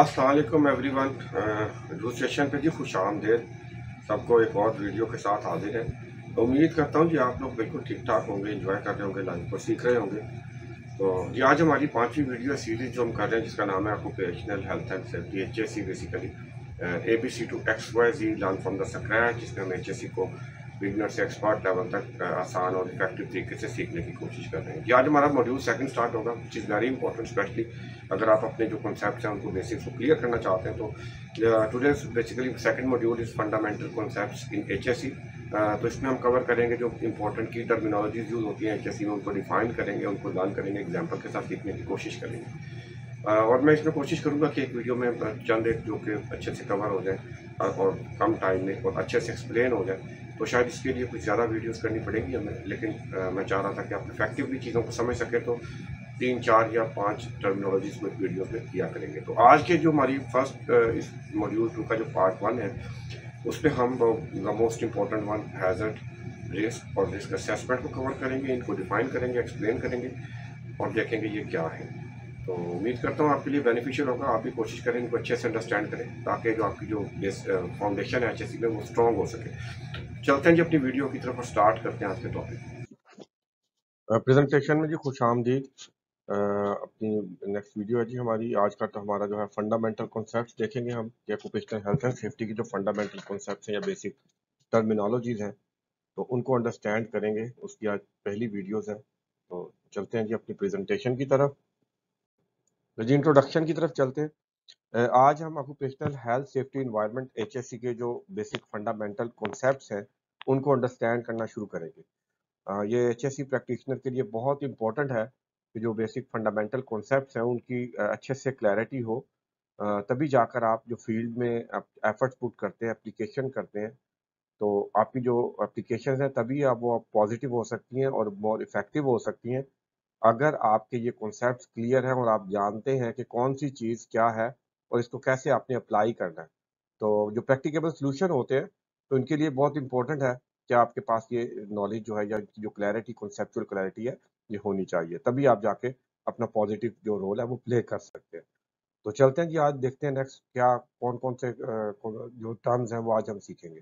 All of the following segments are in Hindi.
अस्सलाम वालेकुम एवरीवन। न्यूज़ सेशन पे जी खुश आमदेद। सबको एक और वीडियो के साथ हाजिर है। तो उम्मीद करता हूँ जी आप लोग बिल्कुल ठीक ठाक होंगे, एंजॉय कर रहे होंगे, लाइफ को सीख रहे होंगे। तो जी आज हमारी 5वीं वीडियो सीरीज जो हम कर रहे हैं जिसका नाम है occupational health and safety HSC basically ABC to XYZ learn from the scratch, जिसमें हम HSC को बिगनर से एक्सपर्ट लेवल तक आसान और इफेक्टिव तरीके से सीखने की कोशिश कर रहे हैं। जी आज हमारा मॉड्यूल सेकंड स्टार्ट होगा, which is very important, specially अगर आप अपने जो कॉन्सेप्ट हैं उनको बेसिक्स को क्लियर करना चाहते हैं। तो today basically second module is fundamental concepts in HSC। तो इसमें हम कवर करेंगे जो इंपॉर्टेंट की टर्मिनोलॉजीज यूज होती हैं HSC में, उनको डिफाइन करेंगे, उनको लर्न करेंगे, एग्जाम्पल के साथ सीखने की कोशिश करेंगे। और मैं इसमें कोशिश करूंगा कि एक वीडियो में चंद एक जो कि अच्छे से कवर हो जाए और कम टाइम में और अच्छे से एक्सप्लेन हो जाए। तो शायद इसके लिए कुछ ज़्यादा वीडियोस करनी पड़ेगी हमें, लेकिन मैं चाह रहा था कि आप इफेक्टिवली चीज़ों को समझ सके, तो 3, 4 या 5 टर्मिनोलॉजीज को वीडियो में किया करेंगे। तो आज के जो हमारी फर्स्ट इस मॉड्यूल 2 का जो पार्ट 1 है उसमें हम the most important one hazard, risk और रिस्क असेसमेंट को कवर करेंगे, इनको डिफाइन करेंगे, एक्सप्लेन करेंगे और देखेंगे ये क्या है। तो उम्मीद करता हूँ आपके लिए बेनिफिशियल होगा। आप भी कोशिश करें इनको अच्छे से अंडरस्टैंड करें ताकि जो आपकी जो फाउंडेशन है HSC में वो स्ट्रॉन्ग हो सके। चलते हैं जी अपनी वीडियो की तरफ और स्टार्ट करते हैं आज के टॉपिक। प्रेजेंटेशन में जी खुश आमदीद। अपनी नेक्स्ट वीडियो है जी हमारी आज का। तो हमारा जो है फंडामेंटल कॉन्सेप्ट्स देखेंगे हम कि ऑक्यूपेशनल हेल्थ एंड सेफ्टी की जो फंडामेंटल कॉन्सेप्ट्स हैं या बेसिक टर्मिनोलॉजीज हैं तो उनको अंडरस्टैंड करेंगे। उसकी आज पहली वीडियोस है। तो चलते हैं जी अपनी प्रेजेंटेशन की तरफ। तो जी इंट्रोडक्शन की तरफ चलते हैं। आज हम occupational health safety environment HSC के जो बेसिक फंडामेंटल कॉन्सेप्ट्स हैं उनको अंडरस्टैंड करना शुरू करेंगे। ये HSC प्रैक्टिशनर के लिए बहुत इंपॉर्टेंट है कि जो बेसिक फंडामेंटल कॉन्सेप्ट्स हैं उनकी अच्छे से क्लैरिटी हो। तभी जाकर आप जो फील्ड में एफर्ट्स पुट करते हैं, एप्लीकेशन करते हैं, तो आपकी जो एप्लीकेशन है तभी आप वो पॉजिटिव हो सकती हैं और मोर इफेक्टिव हो सकती हैं अगर आपके ये कॉन्सेप्ट्स क्लियर हैं और आप जानते हैं कि कौन सी चीज़ क्या है और इसको कैसे आपने अप्लाई करना है। तो जो प्रैक्टिकेबल सॉल्यूशन होते हैं तो इनके लिए बहुत इंपॉर्टेंट है कि आपके पास ये नॉलेज जो है या जो क्लैरिटी, कॉन्सेप्चुअल क्लैरिटी है, ये होनी चाहिए। तभी आप जाके अपना पॉजिटिव जो रोल है वो प्ले कर सकते हैं। तो चलते हैं जी, आज देखते हैं नेक्स्ट क्या कौन-कौन से जो टर्म्स हैं वो आज हम सीखेंगे।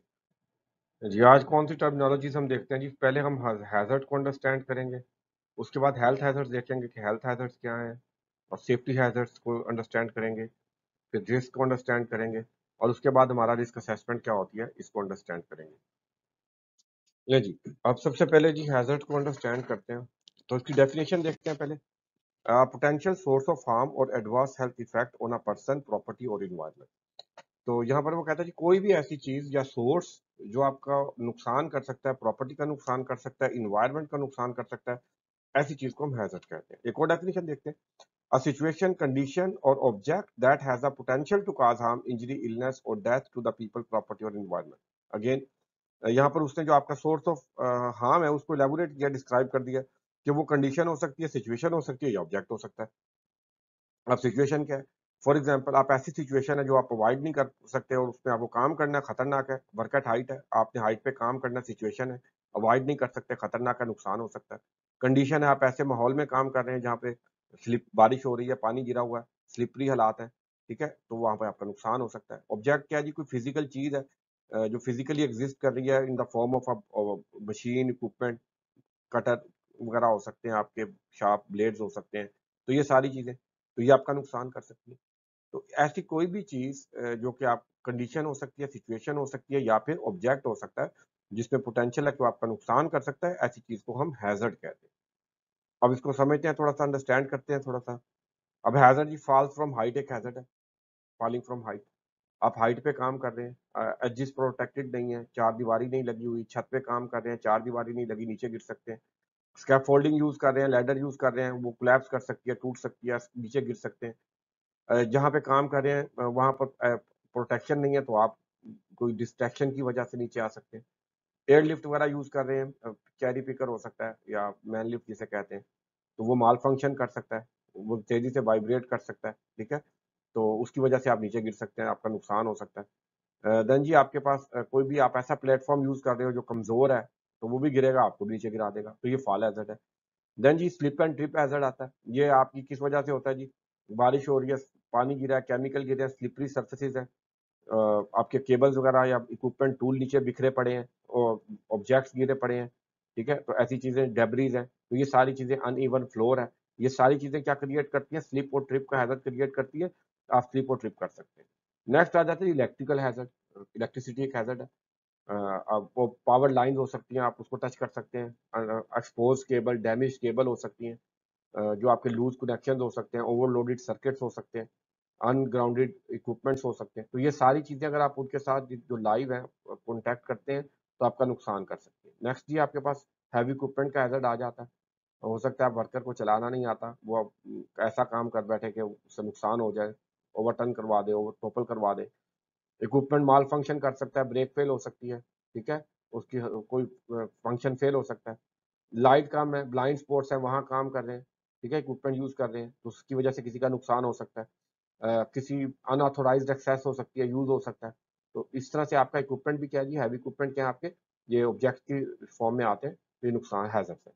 जी, आज कौन सी टर्मिनोलॉजीज़ हम देखते हैं जी। पहले हम हैज़र्ड को अंडरस्टैंड करेंगे, उसके बाद हेल्थ हैज़र्ड्स देखेंगे कि हेल्थ हैज़र्ड्स क्या हैं और सेफ्टी हैज़र्ड्स को अंडरस्टैंड करेंगे, फिर रिस्क को अंडरस्टैंड करेंगे और उसके बाद हमारा रिस्क असेसमेंट क्या होती है, इसको अंडरस्टैंड करेंगे। ले जी, अब सबसे पहले जी हैज़र्ड को अंडरस्टैंड करते हैं। तो इसकी डेफिनेशन देखते हैं पहले। पोटेंशियल सोर्स ऑफ हार्म और adverse health effect on a person, property और एनवायरनमेंट। तो यहाँ पर वो कहता है कि कोई भी ऐसी चीज़ या सोर्स जो आपका नुकसान कर सकता है, प्रॉपर्टी का नुकसान कर सकता है, एनवायरनमेंट का नुकसान कर सकता है, ऐसी चीज़ को हम हैज़र्ड कहते हैं। एक और डेफिनेशन देखते हैं। A situation, condition, or object that has a potential to cause harm, injury, illness, or death to the people, property, or environment. Again, यहाँ पर उसने जो आपका सोर्स ऑफ हार्म है उसको एलेबोरेट किया, डिस्क्राइब कर दिया कि वो कंडीशन हो सकती है, सिचुएशन हो सकती है या ऑब्जेक्ट हो सकता है। अब सिचुएशन क्या है? फॉर एग्जांपल आप ऐसी सिचुएशन है जो आप अवॉइड नहीं कर सकते और उसमें आपको काम करना है, खतरनाक है, वर्क एट हाइट है, आपने हाइट पे काम करना, सिचुएशन है, अवॉइड नहीं कर सकते, खतरनाक है, नुकसान हो सकता है। कंडीशन है आप ऐसे माहौल में काम कर रहे हैं जहाँ पे स्लिप बारिश हो रही है, पानी गिरा हुआ है, स्लिपरी हालात है, ठीक है? तो वहाँ पे आपका नुकसान हो सकता है। ऑब्जेक्ट क्या है जी? कोई फिजिकल चीज़ है जो फिजिकली एग्जिस्ट कर रही है in the form of a machine, equipment, cutter वगैरह हो सकते हैं, आपके शार्प ब्लेड्स हो सकते हैं। तो ये सारी चीज़ें, तो ये आपका नुकसान कर सकती है। तो ऐसी कोई भी चीज़ जो कि आप कंडीशन हो सकती है, सिचुएशन हो सकती है या फिर ऑब्जेक्ट हो सकता है, जिसमें पोटेंशियल है कि वो आपका नुकसान कर सकता है, ऐसी चीज़ को हम हैज़र्ड कहते हैं। अब इसको समझते हैं, थोड़ा-सा अंडरस्टैंड करते हैं थोड़ा-सा। अब हैज़र्ड जी, फॉल फ्रॉम हाइट एक हैज़र्ड है, फॉलिंग फ्रॉम हाइट। आप हाइट पे काम कर रहे हैं, एजेस प्रोटेक्टेड नहीं है, चारदीवारी नहीं लगी हुई, छत पे काम कर रहे हैं, चारदीवारी नहीं लगी, नीचे गिर सकते हैं। स्कैफोल्डिंग यूज़ कर रहे हैं, लैडर यूज़ कर रहे हैं, वो कोलैप्स कर सकती है, टूट सकती है, नीचे गिर सकते हैं। जहाँ पे काम कर रहे हैं वहाँ पर प्रोटेक्शन नहीं है तो आप कोई डिस्ट्रैक्शन की वजह से नीचे आ सकते हैं। एयर लिफ्ट वगैरह यूज़ कर रहे हैं, चेरी पिकर हो सकता है या मैन लिफ्ट जिसे कहते हैं, तो वो माल फंक्शन कर सकता है, वो तेज़ी से वाइब्रेट कर सकता है, ठीक है? तो उसकी वजह से आप नीचे गिर सकते हैं, आपका नुकसान हो सकता है। देन जी आपके पास कोई भी आप ऐसा प्लेटफ़ॉर्म यूज़ कर रहे हो जो कमज़ोर है, तो वो भी गिरेगा, आपको भी नीचे गिरा देगा, तो ये फ़ॉल हैज़र्ड है। देन जी स्लिप एंड ट्रिप हैज़र्ड आता है। ये आपकी किस वजह से होता है जी? बारिश हो रही है, पानी गिरा है, केमिकल गिरे हैं, स्लिपरी सर्फेसेज है, आपके केबल्स वगैरह या इक्विपमेंट टूल नीचे बिखरे पड़े हैं और ऑब्जेक्ट्स गिरे पड़े हैं, ठीक है? तो ऐसी चीज़ें डेब्रीज हैं, तो ये सारी चीज़ें अनइवन फ्लोर है, ये सारी चीज़ें क्या क्रिएट करती हैं? स्लिप और ट्रिप का हैज़र्ड क्रिएट करती है, आप स्लिप और ट्रिप कर सकते हैं। नेक्स्ट आ जाता है इलेक्ट्रिकल हैज़र्ड, इलेक्ट्रिसिटी एक हैज़र्ड है। अब वो पावर लाइन्स हो सकती हैं, आप उसको टच कर सकते हैं। एक्सपोज़ केबल, डैमेज्ड केबल हो सकती हैं, जो आपके लूज़ कनेक्शंस हो सकते हैं, ओवरलोडेड सर्किट्स हो सकते हैं, अनग्राउंडेड इक्विपमेंट्स हो सकते हैं। तो ये सारी चीज़ें अगर आप उनके साथ जो लाइव हैं कॉन्टैक्ट करते हैं, तो आपका नुकसान कर सकती है। नेक्स्ट जी आपके पास हेवी इक्विपमेंट का हैज़र्ड आ जाता है। हो सकता है वर्कर को चलाना नहीं आता, वो अब ऐसा काम कर बैठे कि उससे नुकसान हो जाए, ओवरटर्न करवा दे, ओवर टॉपल करवा दे। इक्विपमेंट माल फंक्शन कर सकता है, ब्रेक फेल हो सकती है, ठीक है? उसकी कोई फंक्शन फेल हो सकता है। लाइट काम है, ब्लाइंड स्पॉट्स है, वहाँ काम कर रहे हैं, ठीक है? इक्विपमेंट यूज़ कर रहे हैं, तो उसकी वजह से किसी का नुकसान हो सकता है। किसी अनऑथोराइज़्ड एक्सेस हो सकती है, यूज़ हो सकता है। तो इस तरह से आपका इक्विपमेंट भी क्या है जी, हैवी इक्विपमेंट क्या है आपके, ये ऑब्जेक्ट की फॉर्म में आते हैं, तो ये नुकसान हैज़र्ड्स है।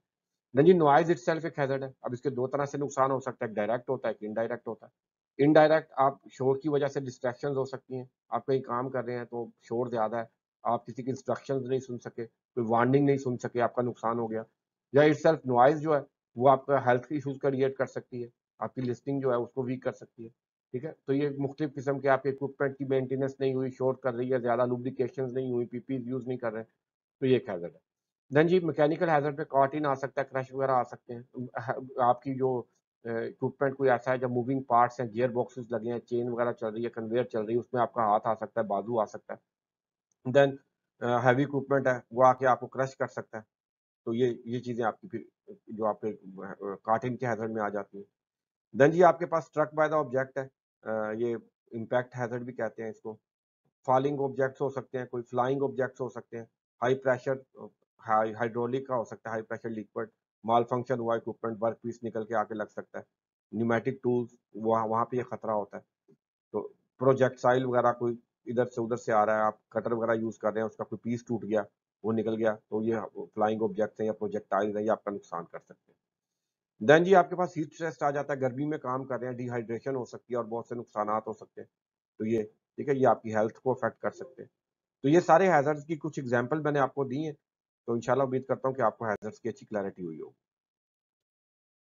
नहीं जी, नॉइज़ इटसेल्फ एक हैज़र्ड है। अब इसके 2 तरह से नुकसान हो सकता है, एक डायरेक्ट होता है, एक इनडायरेक्ट होता है। इनडायरेक्ट आप शोर की वजह से डिस्ट्रैक्शंस हो सकती हैं। आप कहीं काम कर रहे हैं तो शोर ज़्यादा है, आप किसी की इंस्ट्रक्शंस नहीं सुन सके, कोई वार्निंग नहीं सुन सके, आपका नुकसान हो गया। या इटसेल्फ नॉइज़ जो है, वो आपका हेल्थ इश्यूज़ क्रिएट कर सकती है, आपकी लिस्टिंग जो है उसको वीक कर सकती है, ठीक है? तो ये मुख्तलिफ किस्म के आपके इक्विपमेंट की मेंटेनेंस नहीं हुई, शॉर्ट कर रही है, ज़्यादा लुब्रिकेशंस नहीं हुई, पीपीज़ यूज़ नहीं कर रहे हैं, तो ये एक हैज़र्ड है। देन जी मैकेनिकल हैज़र्ड पे कार्टिन आ सकता है, क्रैश वगैरह आ सकते हैं। आपकी जो इक्विपमेंट कोई ऐसा है जब मूविंग पार्ट्स हैं, गियर बॉक्सेस लगे हैं, चेन वगैरह चल रही है, कन्वेयर चल रही है, उसमें आपका हाथ आ सकता है, बाजू आ सकता है। देन हैवी इक्विपमेंट है, वो आके आपको क्रश कर सकता है। तो ये चीज़ें आपकी फिर जो आपके कार्टिन के हैज़र्ड में आ जाती हैं। देन जी आपके पास स्ट्रक बाय द ऑब्जेक्ट है, ये इम्पैक्ट हैज़र्ड भी कहते हैं इसको। फॉलिंग ऑब्जेक्ट्स हो सकते हैं, कोई फ्लाइंग ऑब्जेक्ट्स हो सकते हैं, हाई प्रेशर हाइड्रोलिक का हो सकता है, हाई प्रेशर लिक्विड, माल फंक्शन हुआ इक्विपमेंट, वर्क पीस निकल के आके लग सकता है। न्यूमेटिक टूल्स वहाँ वहाँ पे ये खतरा होता है। तो प्रोजेक्टाइल वगैरह कोई इधर से उधर से आ रहा है, आप कटर वगैरह यूज़ कर रहे हैं, उसका कोई पीस टूट गया, वो निकल गया, तो ये फ्लाइंग ऑब्जेक्ट्स हैं या प्रोजेक्टाइल हैं, ये आपका नुकसान कर सकते हैं। देन जी आपके पास हीट स्ट्रेस आ जाता है, गर्मी में काम कर रहे हैं, डिहाइड्रेशन हो सकती है और बहुत से नुकसानात हो सकते हैं। तो ये ठीक है, ये आपकी हेल्थ को अफ़ेक्ट कर सकते हैं। तो ये सारे हैज़र्ड्स की कुछ एग्ज़ाम्पल मैंने आपको दी हैं, तो इंशाल्लाह उम्मीद करता हूँ कि आपको हैज़र्ड्स की अच्छी क्लैरिटी हुई होगी।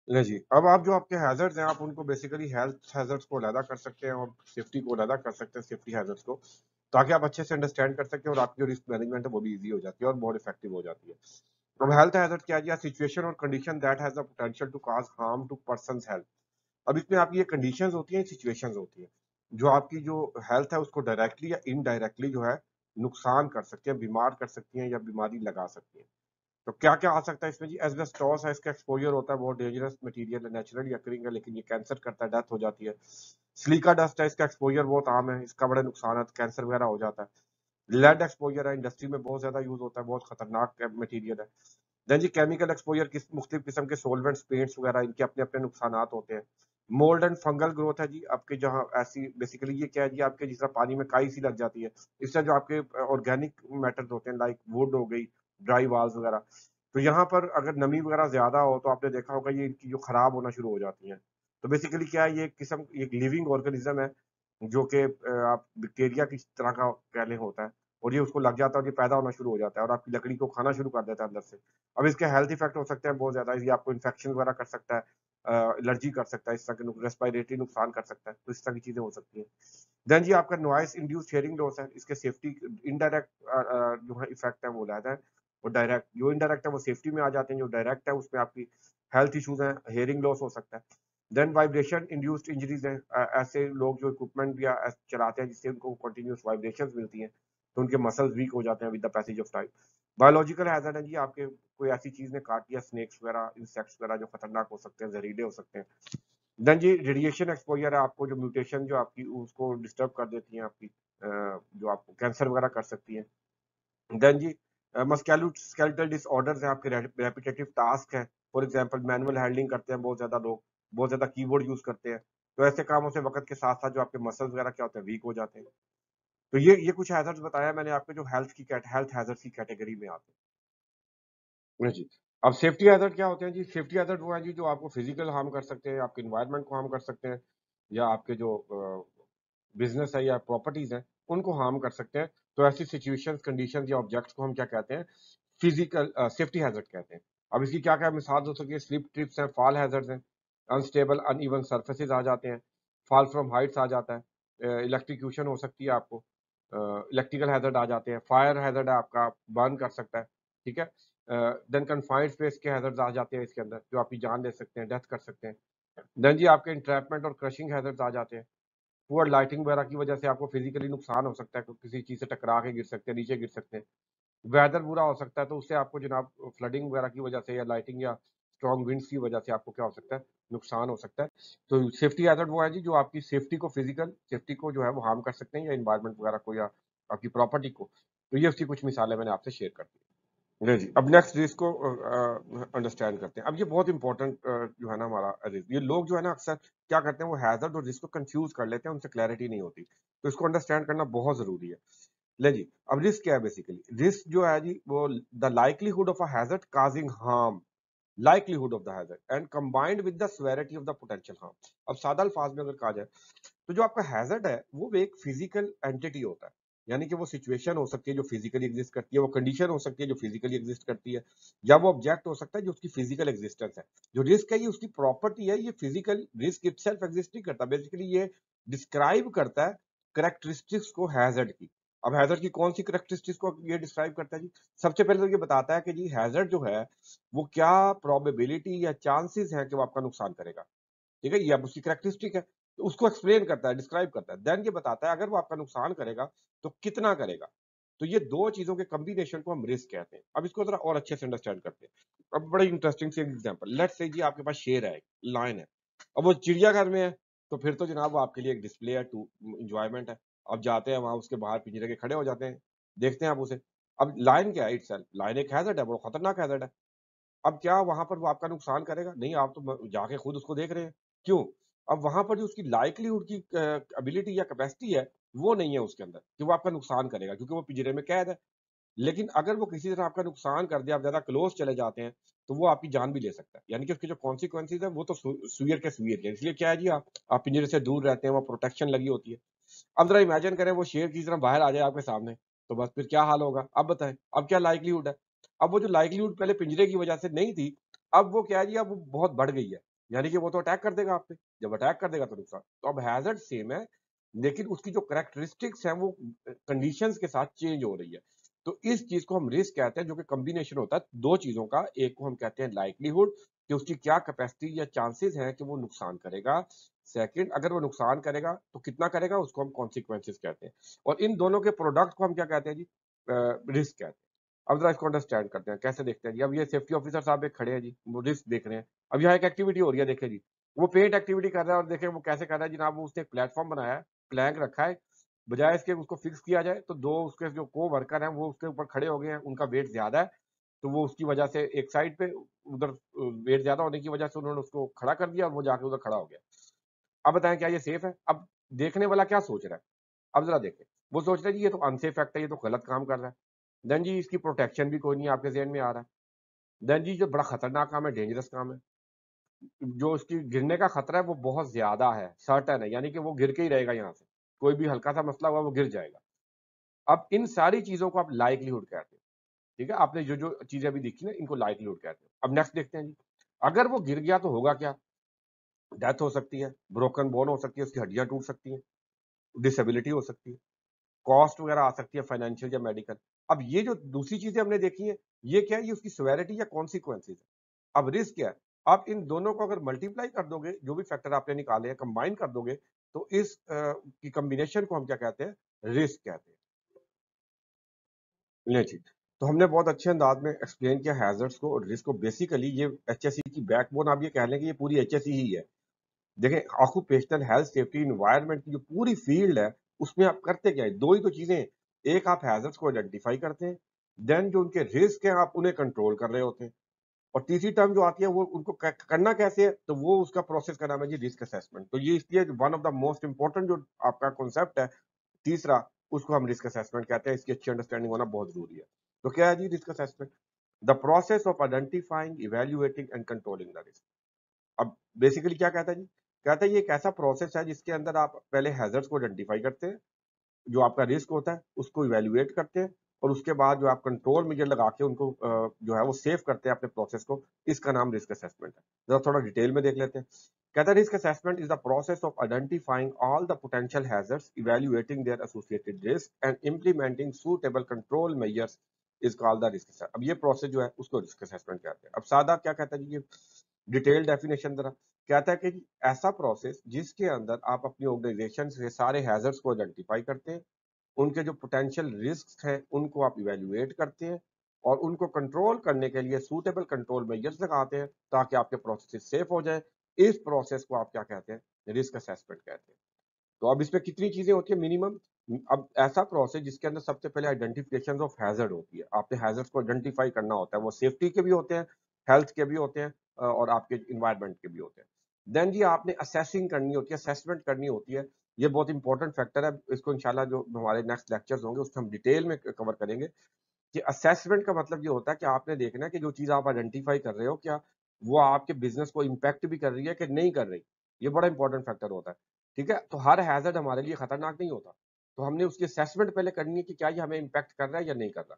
नहीं जी, अब आप जो आपके हैज़र्ड्स हैं, आप उनको बेसिकली हेल्थ हैज़र्ड्स को अलहदा कर सकते हैं और सेफ्टी को अलहदा कर सकते हैं, सेफ्टी हैज़र्ड्स को, ताकि आप अच्छे से अंडरस्टैंड कर सकें और आपकी जो रिस्क मैनेजमेंट है, वो भी ईज़ी हो जाती है और मोर इफ़ेक्टिव हो जाती है। अब हेल्थ हैज़र्ड क्या है जी? सिचुएशन और condition that has the potential to cause harm to person's health. अब इसमें आपकी ये कंडीशंस होती हैं, सिचुएशंस होती हैं, जो आपकी जो हेल्थ है, उसको डायरेक्टली या इनडायरेक्टली जो है, नुकसान कर सकती है, बीमार कर सकती हैं या बीमारी लगा सकती हैं। तो क्या-क्या आ सकता है इसमें जी? एस्बेस्टॉस है, इसका एक्सपोज़र होता है, बहुत डेंजरस मटीरियल है, नेचुरली अकरिंग है, लेकिन ये कैंसर करता है, डेथ हो जाती है। सिलिका डस्ट है, इसका एक्सपोज़र बहुत आम है, इसका बड़े नुकसानात, कैंसर वगैरह हो जाता है। लेड एक्सपोज़र है, इंडस्ट्री में बहुत ज़्यादा यूज़ होता है, बहुत खतरनाक मटीरियल है। देन जी केमिकल एक्सपोज़र किस मुख्तलिफ किस्म के सॉल्वेंट्स, पेंट्स वगैरह, इनके अपने-अपने नुकसानात होते हैं। मोल्ड एंड फंगल ग्रोथ है जी, आपके जहाँ ऐसी बेसिकली ये क्या है जी, आपके जिस तरह पानी में काई सी लग जाती है, इससे जो आपके ऑर्गेनिक मैटर्स होते हैं, लाइक वुड हो गई, ड्राई वाल्स वगैरह, तो यहाँ पर अगर नमी वगैरह ज़्यादा हो, तो आपने देखा होगा ये इनकी जो खराब होना शुरू हो जाती हैं। तो बेसिकली क्या है, ये एक किस्म एक लिविंग ऑर्गेनिज़्म है, जो कि आप बैक्टीरिया की तरह का कह लें होता है, और ये उसको लग जाता है और ये पैदा होना शुरू हो जाता है और आपकी लकड़ी को खाना शुरू कर देता है अंदर से। अब इसके हेल्थ इफ़ेक्ट हो सकते हैं बहुत ज़्यादा, ये आपको इन्फेक्शन वगैरह कर सकता है, एलर्जी कर सकता है, इस तरह के रेस्पिरेटरी नुकसान कर सकता है, तो इस तरह की चीज़ें हो सकती हैं। देन जी आपका नॉइज़ इंड्यूस्ड हियरिंग लॉस है, इसके सेफ्टी इनडायरेक्ट जो है इफ़ेक्ट है वो अलग है, और डायरेक्ट जो इनडायरेक्ट है वो सेफ्टी में आ जाते हैं, जो डायरेक्ट है उसमें आपकी हेल्थ इश्यूज़ हैं, हियरिंग लॉस हो सकता है। देन वाइब्रेशन इंड्यूस्ड इंजरीज़ हैं, ऐसे लोग जो इक्विपमेंट या चलाते हैं जिससे उनको कंटीन्यूअस वाइब्रेशंस मिलती हैं, तो उनके मसल्स वीक हो जाते हैं with the passage of time. Biological hazard है जी, आपके कोई ऐसी चीज़ ने काट दिया, स्नेक्स वगैरह, इंसेक्ट्स वगैरह जो खतरनाक हो सकते हैं, ज़हरीले हो सकते हैं। देन जी रेडिएशन एक्सपोज़र है, आपको जो म्यूटेशन जो आपकी उसको डिस्टर्ब कर देती हैं आपकी, जो आपको कैंसर वगैरह कर सकती हैं। देन जी मस्कुलोस्केलेटल डिसऑर्डर्स हैं, आपके रेपिटेटिव टास्क हैं, फॉर एग्जांपल मैनुअल हैंडलिंग करते हैं बहुत ज़्यादा लोग, बहुत ज़्यादा कीबोर्ड यूज़ करते हैं, तो ऐसे कामों से वक़्त के साथ-साथ जो आपके मसल्स वगैरह क्या होते हैं, वीक हो जाते हैं। तो ये कुछ हैज़र्ड्स बताया मैंने आपको जो हेल्थ हैज़र्ड्स की कैटेगरी में आते हैं। जी। अब सेफ्टी हैज़र्ड क्या होते हैं जी? सेफ्टी हैज़र्ड वो हैं जी जो आपको फिज़िकल हार्म कर सकते हैं, आपके एनवायरनमेंट को हार्म कर सकते हैं, या आपके जो बिजनेस है या प्रॉपर्टीज हैं उनको हार्म कर सकते हैं। तो ऐसी सिचुएशंस, कंडीशंस या ऑब्जेक्ट्स को हम क्या कहते हैं? फिजिकल सेफ्टी हैजर्ड कहते हैं। अब इसकी क्या क्या मिसाल हो सकती है? स्लिप ट्रिप्स हैं, फॉल हैजर्ड्स हैं, अनस्टेबल अनइवन सर्फेसेस आ जाते हैं, फॉल फ्रॉम हाइट्स आ जाता है, इलेक्ट्रिक्यूशन हो सकती है आपको, इलेक्ट्रिकल हैजर्ड आ जाते हैं, फायर हैजर्ड है आपका, बर्न कर सकता है, ठीक है। देन कन्फाइंड स्पेस के हैजर्ड्स आ जाते हैं इसके अंदर, जो आपकी जान ले सकते हैं, डेथ कर सकते हैं। देन जी आपके इंट्रैपमेंट और क्रशिंग हैजर्ड्स आ जाते हैं। पुअर लाइटिंग वगैरह की वजह से आपको फिजिकली नुकसान हो सकता है, किसी चीज से टकरा के गिर सकते हैं, नीचे गिर सकते हैं। वेदर बुरा हो सकता है तो उससे आपको जनाब फ्लडिंग वगैरह की वजह से या लाइटिंग या स्ट्रॉन्ग विंड्स की वजह से आपको क्या हो सकता है? नुकसान हो सकता है। तो सेफ्टी हैजर्ड वो है जी जो आपकी सेफ्टी को, फिजिकल सेफ्टी को जो है वो हार्म कर सकते हैं, या इन्वायरमेंट वगैरह को, या आपकी प्रॉपर्टी को। तो ये उसकी कुछ मिसालें मैंने आपसे शेयर कर दी। जी जी, अब नेक्स्ट रिस्क को अंडरस्टैंड करते हैं। अब ये बहुत इंपॉर्टेंट जो है ना हमारा रिस्क, ये लोग जो है ना अक्सर क्या करते हैं, वो हैजर्ड और रिस्क को कंफ्यूज कर लेते हैं, उनसे क्लैरिटी नहीं होती। तो इसको अंडरस्टैंड करना बहुत जरूरी है। ले जी, अब रिस्क क्या है? बेसिकली रिस्क जो है जी वो the likelihood of a hazard causing harm, likelihood of the hazard and combined with the severity of the potential harm. अब सादा अल्फाज में अगर कहा जाए तो जो आपका हैजर्ड है वो एक फिजिकल एंटिटी होता है, यानी कि वो सिचुएशन हो सकती है जो फिजिकली एग्जिस्ट करती है, वो कंडीशन हो सकती है जो फिजिकली एग्जिस्ट करती है, या वो ऑब्जेक्ट हो सकता है जो उसकी फिजिकल एग्जिस्टेंस है। जो रिस्क है ये उसकी प्रॉपर्टी है, ये फिजिकल रिस्क इटसेल्फ एग्जिस्ट नहीं करता। बेसिकली ये डिस्क्राइब करता है करेक्टरिस्टिक्स को हैजर्ड की। अब हैजर्ड की कौन सी करेक्टरिस्टिक्स को ये डिस्क्राइब करता है जी? सबसे पहले तो ये बताता है कि जी हैजर्ड जो है वो क्या प्रोबेबिलिटी या चांसेस है कि वो आपका नुकसान करेगा, ठीक है। ये अब उसकी करेक्टरिस्टिक है, तो उसको एक्सप्लेन करता है, डिस्क्राइब करता है। देन ये बताता है अगर वो आपका नुकसान करेगा तो कितना करेगा। तो ये दो चीजों के कॉम्बिनेशन को हम रिस्क कहते हैं। अब इसको जरा और अच्छे से अंडरस्टैंड करते हैं। अब बड़ी interesting C example, let's say जी आपके पास शेर है, लायन है। अब वो चिड़ियाघर में है, तो फिर तो जनाब वो आपके लिए एक डिस्प्ले है, टू इंजॉयमेंट है। आप जाते हैं वहां, उसके बाहर पिंजरे के खड़े हो जाते हैं, देखते हैं आप उसे। अब लायन क्या है? इटसेल्फ लायन एक हैजर्ड है, बहुत खतरनाक हैजर्ड है। अब क्या वहां पर वो आपका नुकसान करेगा? नहीं, आप तो जाके खुद उसको देख रहे हैं। क्यों? अब वहां पर जो उसकी लाइकलीहुड की एबिलिटी या कैपेसिटी है वो नहीं है उसके अंदर कि वो आपका नुकसान करेगा, क्योंकि वो पिंजरे में कैद है। लेकिन अगर वो किसी तरह आपका नुकसान कर दिया, आप ज्यादा क्लोज चले जाते हैं, तो वो आपकी जान भी ले सकता है। यानी कि उसके जो कॉन्सिक्वेंसेज है वो तो सुअर के सुअर के, इसलिए क्या है जी, आप पिंजरे से दूर रहते हैं, वो प्रोटेक्शन लगी होती है। अब जरा इमेजिन करें वो शेर की तरह बाहर आ जाए आपके सामने, तो बस फिर क्या हाल होगा? अब बताएं, अब क्या लाइकलीहुड है? अब वो जो लाइकलीहुड पहले पिंजरे की वजह से नहीं थी, अब वो क्या है जी, अब वो बहुत बढ़ गई है। यानी कि वो तो अटैक कर देगा आप पे, जब अटैक कर देगा तो नुकसान। तो अब हैजर्ड सेम है, लेकिन उसकी जो करेक्टरिस्टिक्स है वो कंडीशंस के साथ चेंज हो रही है। तो इस चीज को हम रिस्क कहते हैं, जो कि कॉम्बिनेशन होता है दो चीजों का। एक को हम कहते हैं लाइकलीहुड, कि उसकी क्या कैपेसिटी या चांसेस है कि वो नुकसान करेगा। सेकंड, अगर वो नुकसान करेगा तो कितना करेगा, उसको हम कॉन्सिक्वेंसेस कहते हैं। और इन दोनों के प्रोडक्ट को हम क्या कहते हैं जी? रिस्क कहते हैं। अब जरा इसको अंडरस्टैंड करते हैं, कैसे देखते हैं जी। अब ये सेफ्टी ऑफिसर साहब एक खड़े हैं जी, वो रिस्क देख रहे हैं। अब यहाँ एक एक्टिविटी हो रही है, देखे जी, वो पेंट एक्टिविटी कर रहा है, और देखे वो कैसे कर रहा है जनाब। वो उसने एक प्लेटफॉर्म बनाया है, प्लैंक रखा है, बजाय इसके उसको फिक्स किया जाए तो दो उसके जो को वर्कर हैं वो उसके ऊपर खड़े हो गए हैं, उनका वेट ज्यादा है, तो वो उसकी वजह से एक साइड पे उधर वेट ज्यादा होने की वजह से उन्होंने उसको खड़ा कर दिया, और वो जाके उधर खड़ा हो गया। अब बताएं क्या ये सेफ है? अब देखने वाला क्या सोच रहा है? अब जरा देखें, वो सोच रहा है जी ये तो अनसेफ एक्ट है, ये तो गलत काम कर रहा है। देन जी इसकी प्रोटेक्शन भी कोई नहीं आपके जहन में आ रहा है। देन जी जो बड़ा खतरनाक काम है, डेंजरस काम है, जो उसकी गिरने का खतरा है वो बहुत ज्यादा है, सर्टन है, यानी कि वो गिर के ही रहेगा यहाँ से, कोई भी हल्का सा मसला हुआ वो गिर जाएगा। अब इन सारी चीजों को आप लाइकलीहुड कहते हैं, ठीक है। आपने जो जो चीजें अभी देखी ना, इनको लाइकलीहुड कहते हैं। अब नेक्स्ट देखते हैं जी, अगर वो गिर गया तो होगा क्या? डेथ हो सकती है, ब्रोकन बोन हो सकती है, उसकी हड्डियां टूट सकती हैं, डिसेबिलिटी हो सकती है, कॉस्ट वगैरह आ सकती है, फाइनेंशियल या मेडिकल। अब ये जो दूसरी चीजें हमने देखी है, ये क्या है? ये उसकी सेवेरिटी या कॉन्सिक्वेंसेज है। अब रिस्क क्या है? आप इन दोनों को अगर मल्टीप्लाई कर दोगे, जो भी फैक्टर आपने निकाले हैं कंबाइन कर दोगे, तो इस की कॉम्बिनेशन को हम क्या कहते हैं? रिस्क कहते हैं। ले जी, तो हमने बहुत अच्छे अंदाज में एक्सप्लेन किया हैजर्ड्स को और रिस्क को। बेसिकली ये एचएसई की बैकबोन, आप ये कह लें कि ये पूरी एचएसई ही है। देखें, ऑक्यूपेशनल हेल्थ सेफ्टी एनवायरनमेंट की जो पूरी फील्ड है, उसमें आप करते क्या है? दो ही तो चीजें हैं। एक, आप हैजर्ड्स को आइडेंटिफाई करते हैं, देन जो उनके रिस्क हैं आप उन्हें कंट्रोल कर रहे होते हैं, और तीसरी टर्म जो आती है वो उनको करना कैसे है, तो वो उसका प्रोसेस का नाम है जी रिस्क असेसमेंट। तो ये इसलिए one of the most important जो आपका कॉन्सेप्ट है, तीसरा, उसको हम रिस्क असेसमेंट कहते हैं। इसकी अच्छी अंडरस्टैंडिंग होना बहुत जरूरी है। तो क्या है जी risk assessment? The process of identifying, evaluating and controlling the risk. अब बेसिकली क्या कहता है जी? कहता है ये एक ऐसा प्रोसेस है जिसके अंदर आप पहले हैजर्ड्स को आइडेंटिफाई करते हैं, जो आपका रिस्क होता है उसको इवेल्युएट करते हैं, और उसके बाद जो आप कंट्रोल मेजर लगा के उनको जो है वो सेव करते हैं अपने प्रोसेस को। इसका नाम रिस्क असेसमेंट है। जरा थोड़ा डिटेल में देख लेते हैं। कहता है risk assessment is the process of identifying all the potential hazards, evaluating their associated risk and implementing suitable control measures is called the risk assessment. अब ये प्रोसेस जो है उसको रिस्क असेसमेंट कहते हैं। अब सादा क्या कहता है जी, ये डिटेल डेफिनेशन जरा कहता है कि जी ऐसा प्रोसेस जिसके अंदर आप अपनी ऑर्गेनाइजेशन से सारे हैजर्ड्स को आइडेंटिफाई करते हैं, उनके जो पोटेंशियल रिस्क हैं उनको आप इवेल्युएट करते हैं, और उनको कंट्रोल करने के लिए सूटेबल कंट्रोल मेजर्स लगाते हैं ताकि आपके प्रोसेस सेफ हो जाए। इस प्रोसेस को आप क्या कहते हैं? रिस्क असेसमेंट कहते हैं। तो अब इसमें कितनी चीजें होती है मिनिमम? अब ऐसा प्रोसेस जिसके अंदर सबसे पहले आइडेंटिफिकेशन ऑफ हैजर्ड होती है। आपने हैजर्ड्स को आइडेंटिफाई करना होता है, वो सेफ्टी के भी होते हैं, हेल्थ के भी होते हैं, और आपके इन्वायरमेंट के भी होते हैं। देन जी आपने असेसिंग करनी होती है, असेसमेंट करनी होती है। ये बहुत इंपॉर्टेंट फैक्टर है, इसको इंशाल्लाह जो हमारे नेक्स्ट लेक्चर्स होंगे उसमें हम डिटेल में कवर करेंगे कि असेसमेंट का मतलब ये होता है कि आपने देखना है कि जो चीज आप आइडेंटिफाई कर रहे हो क्या वो आपके बिजनेस को इम्पैक्ट भी कर रही है कि नहीं कर रही। ये बड़ा इंपॉर्टेंट फैक्टर होता है। ठीक है, तो हर हैजर्ड हमारे लिए खतरनाक नहीं होता, तो हमने उसकी असेसमेंट पहले करनी है कि क्या ये हमें इम्पैक्ट कर रहा है या नहीं कर रहा।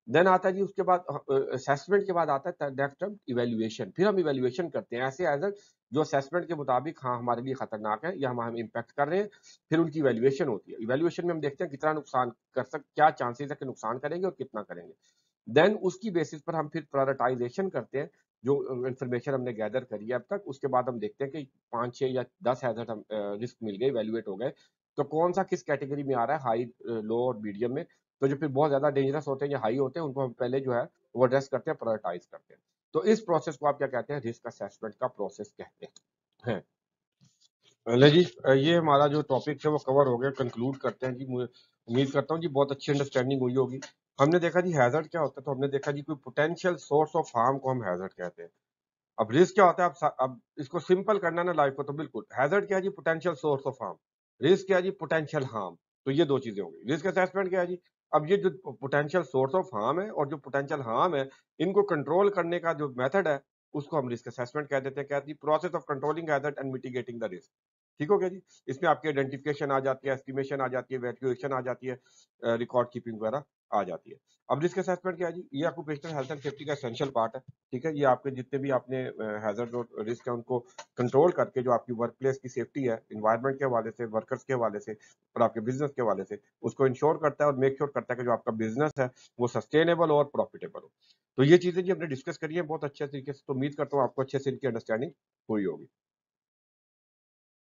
देन आता है जी उसके बाद असेसमेंट के बाद आता है नेक्स्ट टर्म इवैल्यूएशन। फिर हम इवैल्यूएशन करते हैं ऐसे हैजर्ड जो असेसमेंट के मुताबिक हाँ हमारे लिए खतरनाक है या हम इम्पैक्ट कर रहे हैं। फिर उनकी इवैल्यूएशन होती है। इवैल्यूएशन में हम देखते हैं कितना नुकसान कर सक क्या चांसेस है कि नुकसान करेंगे और कितना करेंगे। देन उसकी बेसिस पर हम फिर प्रायोरिटाइजेशन करते हैं, जो इन्फॉर्मेशन हमने गैदर करी है अब तक। उसके बाद हम देखते हैं कि 5 6 या 10 हैजर्ड हम रिस्क मिल गए, इवैल्यूएट हो गए, तो कौन सा किस कैटेगरी में आ रहा है, हाई, लो और मीडियम में। तो जो फिर बहुत ज्यादा डेंजरस होते हैं या हाई होते हैं उनको हम पहले जो है वो एड्रेस करते हैं, प्रायोरिटाइज करते हैं। तो इस प्रोसेस को आप क्या कहते हैं? रिस्क असेसमेंट का प्रोसेस कहते हैं। ले जी, ये हमारा जो टॉपिक है वो कवर हो गया, कंक्लूड करते हैं जी। मुझे उम्मीद करता हूँ जी बहुत अच्छी अंडरस्टैंडिंग हुई होगी। हमने देखा जी हैजर्ड क्या होता है, तो हमने देखा जी कोई पोटेंशियल सोर्स ऑफ हार्म को हम हैजर्ड कहते हैं। अब रिस्क क्या होता है? अब इसको सिंपल करना है ना लाइफ को, तो बिल्कुल हैजर्ड क्या है जी? Potential source of harm. Risk क्या है जी? Potential harm. तो ये दो चीजें होंगी। रिस्क असेसमेंट क्या है जी? अब ये जो पोटेंशियल सोर्स ऑफ हार्म है और जो पोटेंशियल हार्म है, इनको कंट्रोल करने का जो मेथड है उसको हम रिस्क असेसमेंट कह देते हैं। क्या है? Process of controlling hazard and mitigating the risk. ठीक हो गया जी। इसमें आपकी आइडेंटिफिकेशन आ जाती है, एस्टिमेशन आ जाती है, वैल्यूएशन आ जाती है, रिकॉर्ड कीपिंग वगैरह आ जाती है। अब रिस्क असेसमेंट क्या है जी? ये ऑक्यूपेशनल हेल्थ एंड सेफ्टी का एसेंशियल पार्ट है। ठीक है, ये आपके जितने भी आपने हैजर्ड और रिस्क है उनको कंट्रोल करके जो आपकी वर्क प्लेस की सेफ्टी है, इन्वायरमेंट के हवाले से, वर्कर्स के हवाले से और आपके बिजनेस के हवाले से, उसको इंश्योर करता है और मेक श्योर करता है कि जो आपका बिजनेस है वो सस्टेनेबल और प्रॉफिटेबल हो। तो ये चीजें जी हमने डिस्कस करी है बहुत अच्छे तरीके से, तो उम्मीद करता हूँ आपको अच्छे से इनकी अंडरस्टैंडिंग हुई होगी।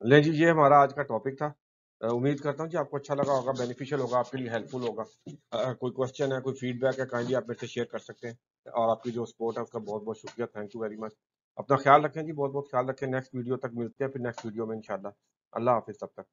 ले जी, ये हमारा आज का टॉपिक था। उम्मीद करता हूँ कि आपको अच्छा लगा होगा, बेनिफिशियल होगा, आपके लिए हेल्पफुल होगा। कोई क्वेश्चन है, कोई फीडबैक है, काइंडली आप मेरे से शेयर कर सकते हैं। और आपकी जो सपोर्ट है उसका बहुत बहुत शुक्रिया, थैंक यू वेरी मच। अपना ख्याल रखें जी, बहुत बहुत ख्याल रखें। नेक्स्ट वीडियो तक मिलते हैं, फिर नेक्स्ट वीडियो में इंशाल्लाह। अल्लाह हाफिज तब तक।